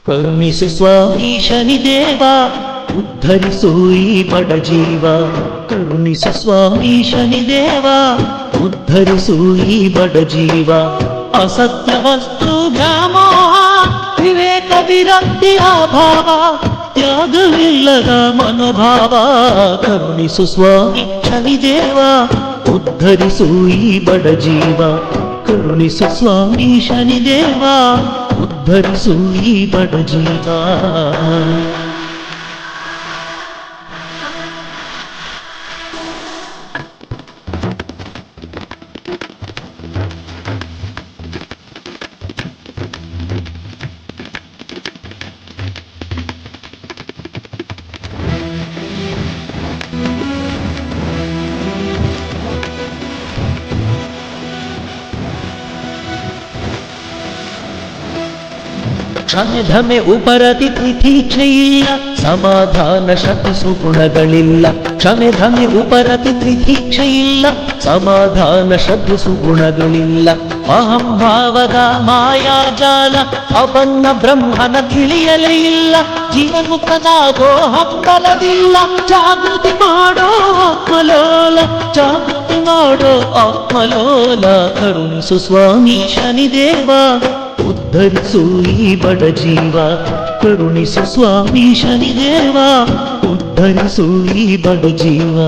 ಕರುಣಿಸು ಸ್ವಾಮಿ ಶನಿದೇವ, ಉದ್ಧರಿಸು ಈ ಬಡ ಜೀವ. ಕರುಣಿಸು ಸ್ವಾಮಿ ಶನಿದೇವ, ಉದ್ಧರಿಸು ಈ ಬಡ ಜೀವ. ಅಸತ್ಯ ವಸ್ತು ವ್ಯಾಮೋಹ, ವಿವೇಕ ವಿರಕ್ತಿ ಅಭಾವ, ತ್ಯಾಗವಿಲ್ಲದ ಮನೋಭಾವ. ಕರುಣಿಸು ಸ್ವಾಮಿ ಶನಿದೇವ, ಉದ್ಧರಿಸು ಈ ಬಡ ಜೀವ. ಕರುಣಿಸು ಸ್ವಾಮಿ ಶನಿದೇವ, ಉದ್ಧರಿಸು ಈ ಬಡ ಜೀವ. ಕ್ಷಮೆಧಮೆ ಉಪರತಿ ತಿಥೀಕ್ಷೆಯಿಲ್ಲ, ಸಮಾಧಾನ ಶಕ್ತಿ ಸುಗುಣಗಳಿಲ್ಲ. ಕ್ಷಮೆಧಮೆ ಉಪರತಿ ತಿಥೀಕ್ಷೆಯಿಲ್ಲ, ಸಮಾಧಾನ ಶಕ್ತಿ ಸುಗುಣಗಳಿಲ್ಲ. ಅಹಂಭಾವದ ಮಾಯಾಜಾಲ, ಅಪನ್ನ ಬ್ರಹ್ಮನ ತಿಳಿಯಲೇ ಇಲ್ಲ. ಜೀವನ್ಮುಕ್ತನಾಗೋ ಹಂಬಲದಿಲ್ಲ, ಜಾಗೃತಿ ಮಾಡೋ ಆತ್ಮಲೋಲ, ಜಾಗೃತಿ ಮಾಡೋ ಆತ್ಮಲೋಲ. ಕರುಣಿಸು ಸ್ವಾಮಿ ಶನಿದೇವ, ಉದ್ಧರಿಸು ಈ ಬಡ ಜೀವ. ಕರುಣಿಸು ಸ್ವಾಮಿ ಶನಿದೇವ, ಉದ್ಧರಿಸು ಈ ಬಡ ಜೀವ.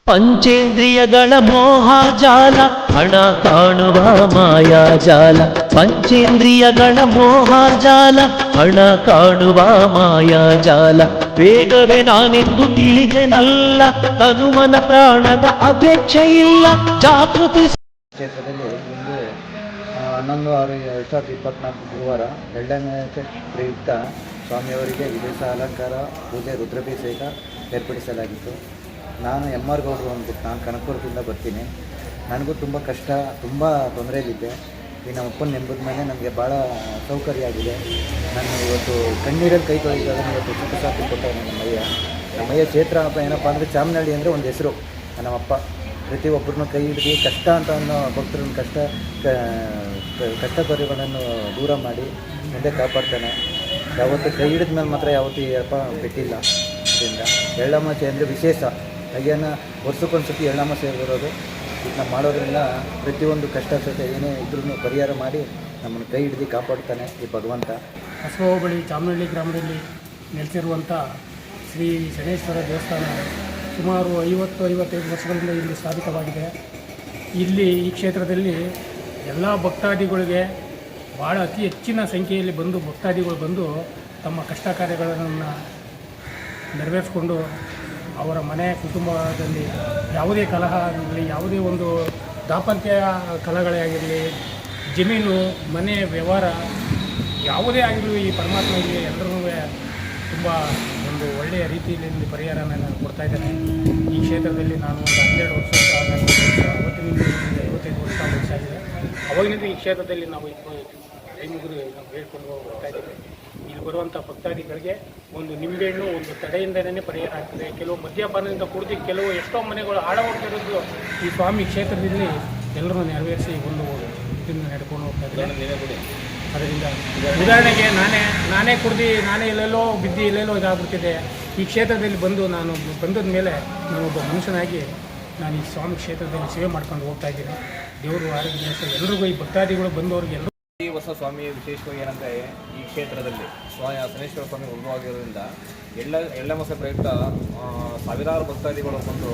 ಪಂಚೇಂದ್ರಿಯಗಳ ಮೋಹಜಾಲ, ಹಣ ಕಾಣುವ ಮಾಯಾಜಾಲ. ಪಂಚೇಂದ್ರಿಯಗಳ ಮೋಹಜಾಲ, ಹಣ ಕಾಣುವ ಮಾಯಾಜಾಲ. ವೇಗವೇ ನಾನೆಂದು ತಿಳಿದೆನಲ್ಲ, ತನುಮನ ಪ್ರಾಣದ ಅಪೇಕ್ಷೆ ಇಲ್ಲ. ಜಾಗೃತಿ ಕ್ಷೇತ್ರದಲ್ಲಿ ಇಂದು 11/6/2024 ಗುರುವಾರ 2ನೇ ಪ್ರಯುಕ್ತ ಸ್ವಾಮಿಯವರಿಗೆ ವಿಶೇಷ ಅಲಂಕಾರ, ಪೂಜೆ, ರುದ್ರಾಭಿಷೇಕ ಏರ್ಪಡಿಸಲಾಗಿತ್ತು. ನಾನು ಎಮ್.ಆರ್. ಗೌಡ್ರು ಅಂದ್ಬಿಟ್ಟು, ನಾನು ಕನಕಪುರದಿಂದ ಬರ್ತೀನಿ. ನನಗೂ ತುಂಬ ಕಷ್ಟ, ತುಂಬ ತೊಂದರೆಯಲ್ಲಿದ್ದೆ. ಈ ನಮ್ಮ ಅಪ್ಪನ ನೆಂಬದ ಮೇಲೆ ನನಗೆ ಭಾಳ ಸೌಕರ್ಯ ಆಗಿದೆ. ನಾನು ಇವತ್ತು ಕಣ್ಣೀರಲ್ಲಿ ಕೈ ತೊಳೆದಾಗ ಇವತ್ತು ಸುಖ ಸಾಥಿ ಕೊಟ್ಟವನು ನಮ್ಮಯ್ಯ ಕ್ಷೇತ್ರ. ಏನಪ್ಪ ಅಂದರೆ ಚಾಮನಹಳ್ಳಿ ಅಂದರೆ ಒಂದು ಹೆಸರು. ನಮ್ಮಪ್ಪ ಪ್ರತಿಯೊಬ್ಬರನ್ನು ಕೈ ಹಿಡಿದು ಕಷ್ಟ ಅಂತ ಅನ್ನೋ ಭಕ್ತರನ್ನು ಕಷ್ಟ ಪರಿಗಳನ್ನು ದೂರ ಮಾಡಿ ಮುಂದೆ ಕಾಪಾಡ್ತಾನೆ. ಯಾವತ್ತು ಕೈ ಹಿಡಿದ ಮೇಲೆ ಮಾತ್ರ ಯಾವತ್ತೂ ಅಪ್ಪ ಬಿಟ್ಟಿಲ್ಲ. ಅದರಿಂದ ಎಳ್ಳಮಾಸೆ ಅಂದರೆ ವಿಶೇಷ. ಅಯ್ಯನ ವರ್ಷಕ್ಕೊಂದು ಸತಿ ಎಳ್ಳಮಾಸೆ ಬರೋದು. ಇದನ್ನ ಮಾಡೋದ್ರಿಂದ ಪ್ರತಿಯೊಂದು ಕಷ್ಟ ಸತೆ ಏನೇ ಇದ್ರೂ ಪರಿಹಾರ ಮಾಡಿ ನಮ್ಮನ್ನು ಕೈ ಹಿಡಿದು ಕಾಪಾಡ್ತಾನೆ ಈ ಭಗವಂತ. ಹೊಸ ಹೋಬಳಿ ಚಾಮನಹಳ್ಳಿ ಗ್ರಾಮದಲ್ಲಿ ನೆಲೆಸಿರುವಂಥ ಶ್ರೀ ಶನೇಶ್ವರ ದೇವಸ್ಥಾನ ಸುಮಾರು 50-55 ವರ್ಷಗಳಿಂದ ಇಲ್ಲಿ ಸ್ಥಾಪಿತವಾಗಿದೆ. ಇಲ್ಲಿ ಈ ಕ್ಷೇತ್ರದಲ್ಲಿ ಎಲ್ಲ ಭಕ್ತಾದಿಗಳಿಗೆ ಭಾಳ ಅತಿ ಹೆಚ್ಚಿನ ಸಂಖ್ಯೆಯಲ್ಲಿ ಭಕ್ತಾದಿಗಳು ಬಂದು ತಮ್ಮ ಕಷ್ಟ ಕಾರ್ಯಗಳನ್ನು ನೆರವೇರಿಸಿಕೊಂಡು ಅವರ ಮನೆ ಕುಟುಂಬದಲ್ಲಿ ಯಾವುದೇ ಕಲಹ ಆಗಿರಲಿ, ಯಾವುದೇ ಒಂದು ದಾಂಪತ್ಯ ಕಲಹಗಳೇ ಆಗಿರಲಿ, ಜಮೀನು ಮನೆ ವ್ಯವಹಾರ ಯಾವುದೇ ಆಗಿರಲಿ, ಈ ಪರಮಾತ್ಮಗೆ ಎಲ್ಲರೂ ತುಂಬ ಒಂದು ಒಳ್ಳೆಯ ರೀತಿಯಲ್ಲಿ ಪರಿಹಾರನ ನಾನು ಕೊಡ್ತಾಯಿದ್ದೇನೆ. ಈ ಕ್ಷೇತ್ರದಲ್ಲಿ ನಾನು ಒಂದು 12 ವರ್ಷ ಅವತ್ತಿನಿಂದ 55 ವರ್ಷ ಆಗಿದೆ. ಅವಾಗಿನಿಂದ ಈ ಕ್ಷೇತ್ರದಲ್ಲಿ ನಾವು ಕೈ ಮುಗಿದು ನಾವು ಹೇಳ್ಕೊಂಡು ಬರ್ತಾಯಿದ್ದೀವಿ. ಇಲ್ಲಿ ಬರುವಂಥ ಭಕ್ತಾದಿಗಳಿಗೆ ಒಂದು ನಿಂಬೆಹಣ್ಣು ಒಂದು ತಡೆಯಿಂದನೇ ಪರಿಹಾರ ಆಗ್ತದೆ. ಕೆಲವು ಮದ್ಯಪಾನದಿಂದ ಕುಡಿದು ಕೆಲವು ಎಷ್ಟೋ ಮನೆಗಳು ಹಾಳಾಗ್ತಿರೋದು ಈ ಸ್ವಾಮಿ ಕ್ಷೇತ್ರದಲ್ಲಿ ಎಲ್ಲರೂ ನೆರವೇರಿಸಿ ಒಂದು ಇದನ್ನು ನಡ್ಕೊಂಡು ಹೋಗ್ತಾ ಇದ್ದಾರೆ. ಅದರಿಂದ ಉದಾಹರಣೆಗೆ ನಾನೇ ಕುಡ್ದು ನಾನೇ ಎಲ್ಲೆಲ್ಲೋ ಬಿದ್ದು ಎಲ್ಲೆಲ್ಲೋ ಇದಾಗ್ಬಿಡ್ತಿದೆ. ಈ ಕ್ಷೇತ್ರದಲ್ಲಿ ನಾನು ಬಂದದ ಮೇಲೆ ನಾನೊಬ್ಬ ಮನುಷ್ಯನಾಗಿ ನಾನು ಈ ಸ್ವಾಮಿ ಕ್ಷೇತ್ರದಲ್ಲಿ ಸೇವೆ ಮಾಡ್ಕೊಂಡು ಹೋಗ್ತಾ ಇದ್ದೀನಿ. ದೇವರು ಆರೋಗ್ಯ ಎಲ್ರಿಗೂ ಈ ಭಕ್ತಾದಿಗಳು ಬಂದವ್ರಿಗೆ ಎಲ್ಲರೂ ಈ ಹೊಸ ಸ್ವಾಮಿ ವಿಶೇಷವಾಗಿ ಏನಂದರೆ ಈ ಕ್ಷೇತ್ರದಲ್ಲಿ ಶನೇಶ್ವರ ಸ್ವಾಮಿ ಉದ್ಭವವಾಗಿರೋದ್ರಿಂದ ಎಳ್ಳಮಾಸೆ ಪ್ರಯುಕ್ತ ಸಾವಿರಾರು ಭಕ್ತಾದಿಗಳು ಬಂದು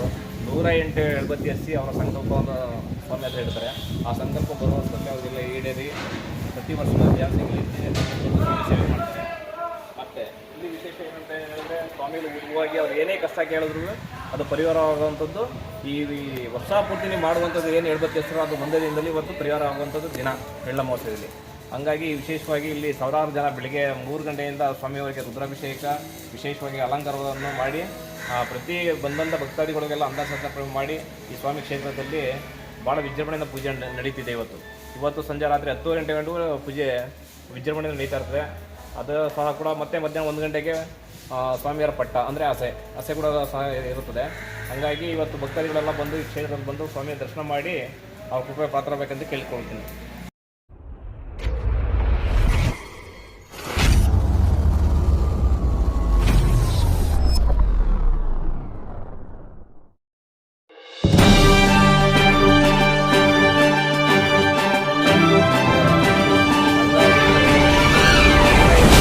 108 ಎಳ್ಬತ್ತಿ ಹಚ್ಚಿ ಅವರ ಸಂಕಲ್ಪವನ್ನು ಸ್ವಾಮಿ ಅಂತ ಹೇಳ್ತಾರೆ. ಆ ಸಂಕಲ್ಪ ಬರುವ ಸಮಯದಲ್ಲಿ ಈಡೇರಿ ಪ್ರತಿ ವರ್ಷ ಜಾಸ್ತಿ ಸೇವೆ ಮಾಡ್ತಾರೆ. ಮತ್ತು ಇಲ್ಲಿ ವಿಶೇಷ ವಿಶೇಷ ಏನಂತ ಹೇಳಿದ್ರೆ ಸ್ವಾಮಿಗಳು ಉದ್ಭವವಾಗಿ ಅವ್ರು ಏನೇ ಕಷ್ಟ ಕೇಳಿದ್ರು ಅದು ಪರಿಹಾರವಾಗುವಂಥದ್ದು ಈ ವರ್ಷ ಪೂರ್ತಿ ಮಾಡುವಂಥದ್ದು ಏನು ಎಳ್ಬತ್ತಿ ಹೆಸರು ಅದು ಒಂದೇ ದಿನದಲ್ಲಿ ಇವತ್ತು ಪರಿಹಾರ ಆಗುವಂಥದ್ದು ದಿನ ಎಳ್ಳ ಮಹೋತ್ಸವದಲ್ಲಿ. ಹಂಗಾಗಿ ವಿಶೇಷವಾಗಿ ಇಲ್ಲಿ ಸಾವಿರಾರು ಜನ ಬೆಳಿಗ್ಗೆ 3 ಗಂಟೆಯಿಂದ ಸ್ವಾಮಿಯವರಿಗೆ ರುದ್ರಾಭಿಷೇಕ ವಿಶೇಷವಾಗಿ ಅಲಂಕಾರವನ್ನು ಮಾಡಿ ಪ್ರತಿ ಬಂದಂಥ ಭಕ್ತಾದಿಗಳಿಗೆಲ್ಲ ಅನ್ನಸಂತರ್ಪಣೆ ಮಾಡಿ ಈ ಸ್ವಾಮಿ ಕ್ಷೇತ್ರದಲ್ಲಿ ಭಾಳ ವಿಜೃಂಭಣೆಯಿಂದ ಪೂಜೆ ನಡೀತಿದೆ. ಇವತ್ತು ಸಂಜೆ ರಾತ್ರಿ 10 ಗಂಟೆ ಗಂಟು ಪೂಜೆ ವಿಜೃಂಭಣೆಯಿಂದ ನಡೀತಾ ಇರ್ತದೆ. ಅದು ಸಹ ಕೂಡ ಮತ್ತೆ ಮಧ್ಯಾಹ್ನ 1 ಗಂಟೆಗೆ ಸ್ವಾಮಿಯರ ಪಟ್ಟ ಅಂದರೆ ಹಸೆ ಕೂಡ ಸಹ ಇರುತ್ತದೆ. ಹಾಗಾಗಿ ಇವತ್ತು ಭಕ್ತಾದಿಗಳೆಲ್ಲ ಬಂದು ಈ ಕ್ಷೇತ್ರದಲ್ಲಿ ಬಂದು ಸ್ವಾಮಿಯ ದರ್ಶನ ಮಾಡಿ ಅವ್ರ ಕೃಪೆ ಪಾತ್ರಬೇಕಂತ ಕೇಳ್ಕೊಳ್ತೀನಿ.